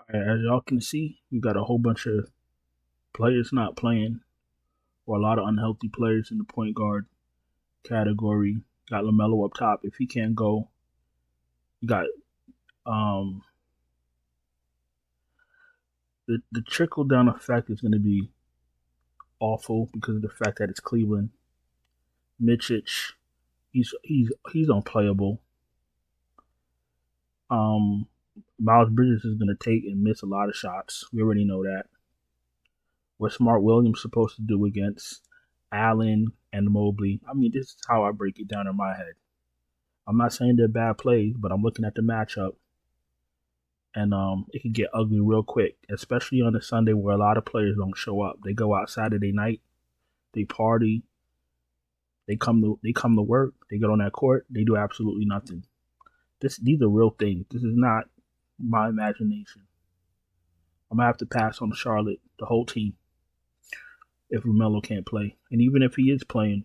As y'all can see, we got a whole bunch of players not playing, or a lot of unhealthy players in the point guard category. Got LaMelo up top. If he can't go, you got um, the trickle down effect is going to be awful because of the fact that it's Cleveland. Mitchich, he's unplayable. Um, Miles Bridges is going to take and miss a lot of shots. We already know that. What Smart Williams supposed to do against Allen and Mobley? I mean, this is how I break it down in my head. I'm not saying they're bad plays, but I'm looking at the matchup, and it can get ugly real quick, especially on a Sunday where a lot of players don't show up. They go out Saturday night, they party, they come to work, they get on that court, they do absolutely nothing. These are real things. This is not my imagination. I'm gonna have to pass on Charlotte, the whole team, if LaMelo can't play, and even if he is playing,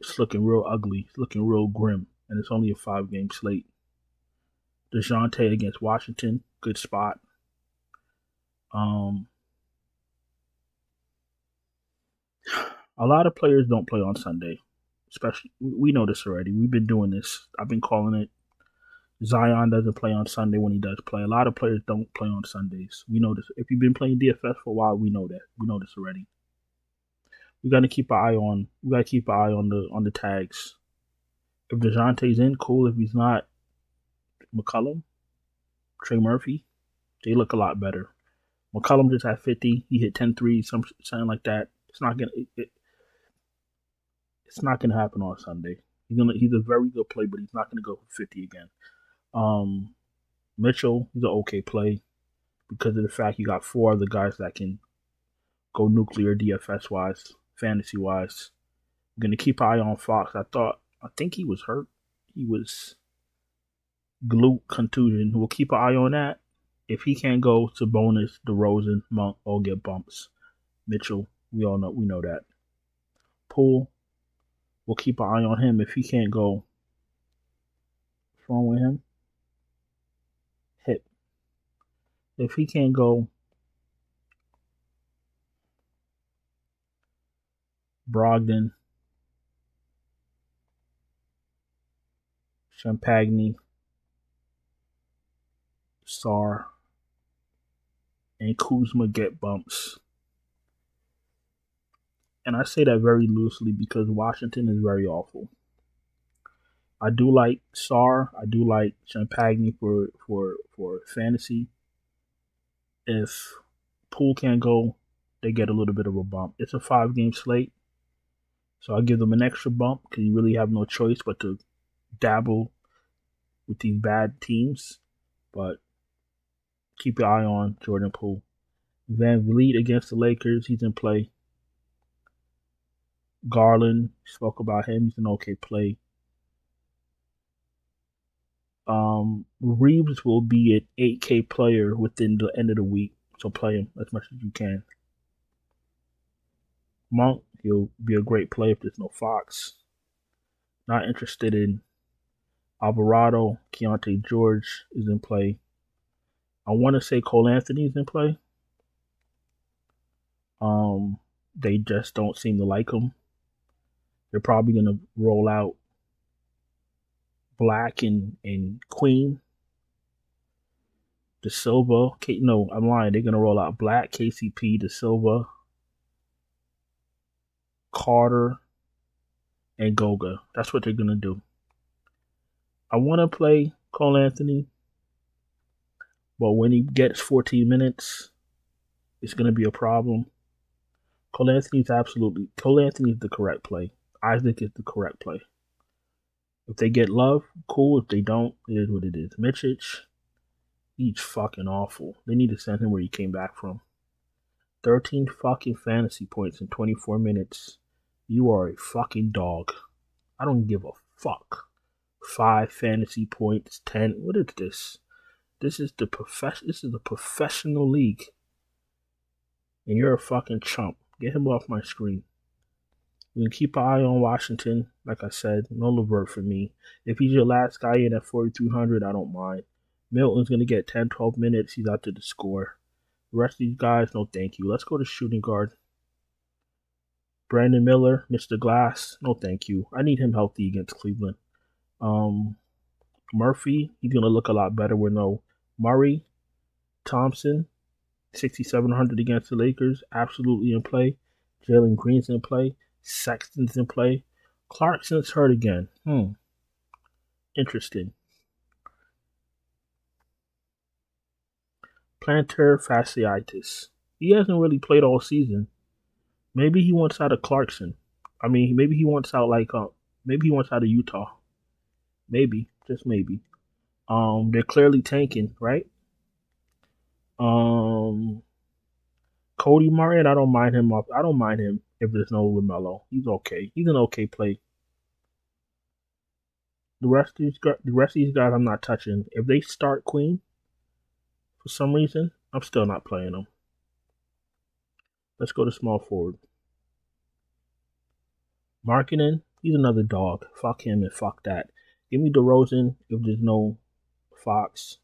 it's looking real ugly. It's looking real grim, and it's only a 5-game slate. DeJounte against Washington, good spot. A lot of players don't play on Sunday, especially we know this already. We've been doing this. I've been calling it. Zion doesn't play on Sunday when he does play. A lot of players don't play on Sundays. We know this. If you've been playing DFS for a while, we know that. We know this already. We got to keep an eye on. We got to keep an eye on the tags. If DeJounte's in, cool. If he's not, McCollum, Trey Murphy, they look a lot better. McCollum just had 50. He hit 10 threes, something like that. It's not gonna. It's not gonna happen on Sunday. He's a very good play, but he's not gonna go for 50 again. Mitchell, he's an okay play because of the fact you got 4 other guys that can go nuclear DFS wise, fantasy wise. I'm gonna keep an eye on Fox. I think he was hurt. He was glute contusion. We'll keep an eye on that. If he can't go to bonus, DeRozan, Monk all get bumps. Mitchell, we know that. Poole, we'll keep an eye on him. If he can't go, what's wrong with him? Hip. If he can't go, Brogdon, Champagny, Sar, and Kuzma get bumps. And I say that very loosely because Washington is very awful. I do like Sar. I do like Champagny for fantasy. If Poole can't go, they get a little bit of a bump. It's a 5-game slate, so I give them an extra bump because you really have no choice but to dabble with these bad teams. But keep your eye on Jordan Poole. Van Vliet against the Lakers, he's in play. Garland, spoke about him, he's an okay play. Reeves will be an 8K player within the end of the week, so play him as much as you can. Monk, he'll be a great play if there's no Fox. Not interested in Alvarado. Keontae George is in play. I want to say Cole Anthony is in play. They just don't seem to like him. They're probably going to roll out Black and Queen. De Silva. No, I'm lying. They're going to roll out Black, KCP, De Silva, Carter, and Goga. That's what they're going to do. I want to play Cole Anthony, but when he gets 14 minutes, it's going to be a problem. Cole Anthony is the correct play. Isaac is the correct play. If they get Love, cool. If they don't, it is what it is. Mitchich, he's fucking awful. They need to send him where he came back from. 13 fucking fantasy points in 24 minutes. You are a fucking dog. I don't give a fuck. 5 fantasy points, 10. What is this? This is the professional league. And you're a fucking chump. Get him off my screen. We can keep an eye on Washington. Like I said, no LeVert for me. If he's your last guy in at 4,200, I don't mind. Milton's going to get 10, 12 minutes. He's out to the score. The rest of these guys, no thank you. Let's go to shooting guard. Brandon Miller, Mr. Glass, no thank you. I need him healthy against Cleveland. Murphy, he's going to look a lot better with no Murray. Thompson, 6,700 against the Lakers, absolutely in play. Jalen Green's in play. Sexton's in play. Clarkson's hurt again. Interesting. Plantar fasciitis. He hasn't really played all season. Maybe he wants out of Clarkson. I mean, maybe he wants out maybe he wants out of Utah. Maybe, just maybe. They're clearly tanking, right? Cody Martin, I don't mind him if there's no LaMelo. He's okay. He's an okay play. The rest of these guys, I'm not touching. If they start Queen, for some reason, I'm still not playing them. Let's go to small forward. Markkanen, he's another dog. Fuck him and fuck that. Give me DeRozan if there's no Fox.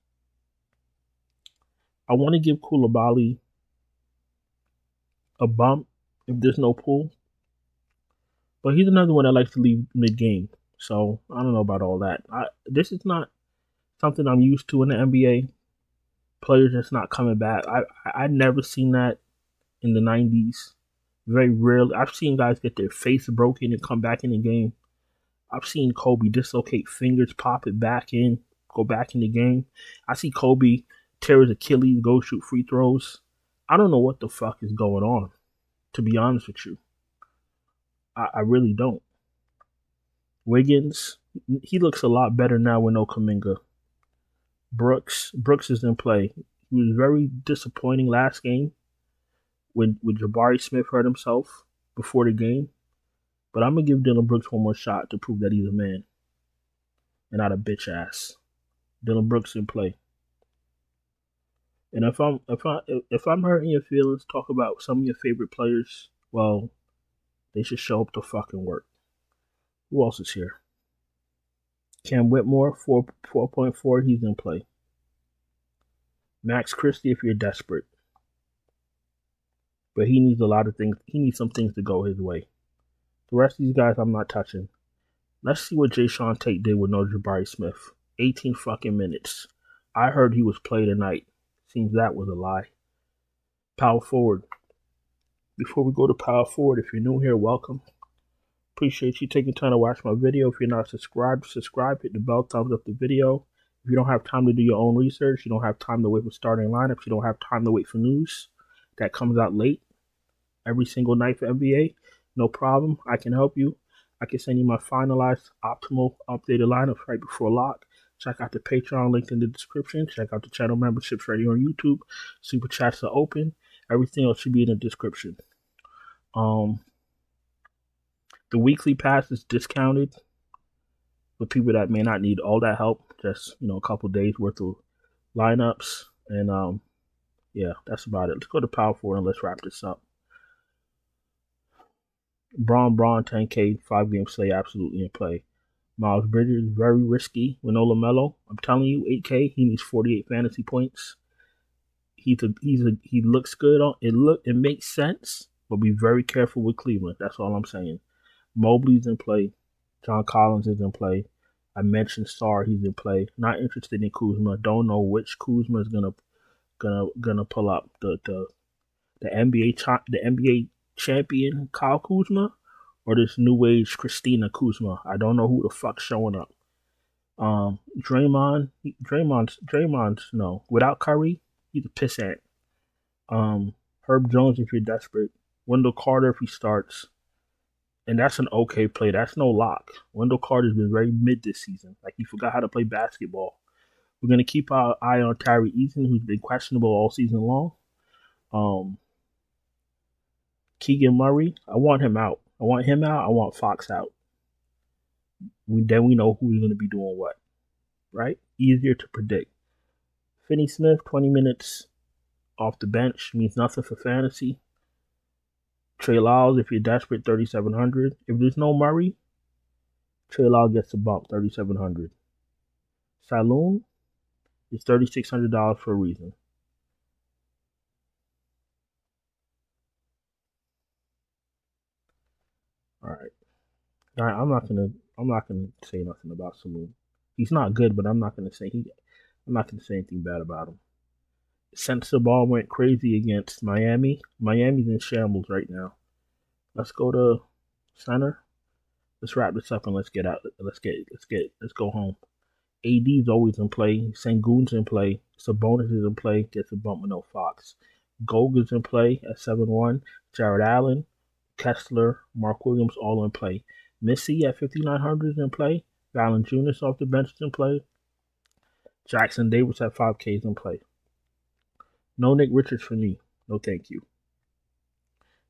I want to give Koulibaly a bump if there's no Poole. But he's another one that likes to leave mid-game. So, I don't know about all that. This is not something I'm used to in the NBA. Players that's not coming back. I never seen that in the 90s. Very rarely. I've seen guys get their face broken and come back in the game. I've seen Kobe dislocate fingers, pop it back in, go back in the game. I see Kobe tear his Achilles, go shoot free throws. I don't know what the fuck is going on, to be honest with you. I really don't. Wiggins, he looks a lot better now with no Kuminga. Brooks is in play. He was very disappointing last game when Jabari Smith hurt himself before the game. But I'm going to give Dillon Brooks one more shot to prove that he's a man and not a bitch ass. Dillon Brooks in play. And if I'm hurting your feelings, talk about some of your favorite players, well, they should show up to fucking work. Who else is here? Cam Whitmore, 4.4, he's in play. Max Christie, if you're desperate. But he needs a lot of things. He needs some things to go his way. The rest of these guys, I'm not touching. Let's see what Jayshawn Tate did with no Jabari Smith. 18 fucking minutes. I heard he was played tonight. Seems that was a lie. Power forward. Before we go to power forward, if you're new here, welcome. Appreciate you taking time to watch my video. If you're not subscribed, subscribe. Hit the bell, thumbs up the video. If you don't have time to do your own research, you don't have time to wait for starting lineups, you don't have time to wait for news that comes out late every single night for NBA, no problem. I can help you. I can send you my finalized, optimal, updated lineups right before lock. Check out the Patreon link in the description. Check out the channel memberships right here on YouTube. Super chats are open. Everything else should be in the description. The weekly pass is discounted for people that may not need all that help. Just, a couple days worth of lineups. And, yeah, that's about it. Let's go to power forward and let's wrap this up. Braun, 10K, 5-game slate, absolutely in play. Miles Bridges, very risky with no LaMelo. I'm telling you, 8K, he needs 48 fantasy points. He looks good on it makes sense, but be very careful with Cleveland. That's all I'm saying. Mobley's in play. John Collins is in play. I mentioned Sarr, he's in play. Not interested in Kuzma. Don't know which Kuzma is gonna pull up. The NBA champion Kyle Kuzma or this new age Christina Kuzma. I don't know who the fuck's showing up. Draymond's no. Without Curry, he's a pissant. Herb Jones if you're desperate. Wendell Carter if he starts. And that's an okay play. That's no lock. Wendell Carter's been very mid this season. Like he forgot how to play basketball. We're gonna keep our eye on Tyree Eason, who's been questionable all season long. Keegan Murray, I want him out. I want Fox out. Then we know who's going to be doing what, right? Easier to predict. Finney Smith, 20 minutes off the bench means nothing for fantasy. Trey Lyles, if you're desperate, 3,700. If there's no Murray, Trey Lyles gets a bump, 3,700. Saloon, It's $3,600 for a reason. All right. All right. I'm not gonna say nothing about Samu. He's not good, but I'm not gonna say anything bad about him. Since the ball went crazy against Miami, Miami's in shambles right now. Let's go to center. Let's wrap this up and let's let's go home. AD's always in play. Sengun's in play. Sabonis is in play. Gets a bump with no Fox. Goga's in play at 7-1. Jared Allen, Kessler, Mark Williams all in play. Missy at 5,900 is in play. Valanciunas off the bench is in play. Jackson Davis at 5K is in play. No Nick Richards for me. No thank you.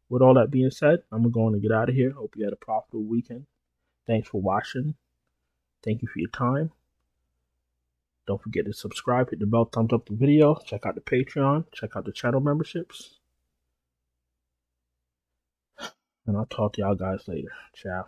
With all that being said, I'm going to get out of here. Hope you had a profitable weekend. Thanks for watching. Thank you for your time. Don't forget to subscribe, hit the bell, thumbs up the video, check out the Patreon, check out the channel memberships. And I'll talk to y'all guys later. Ciao.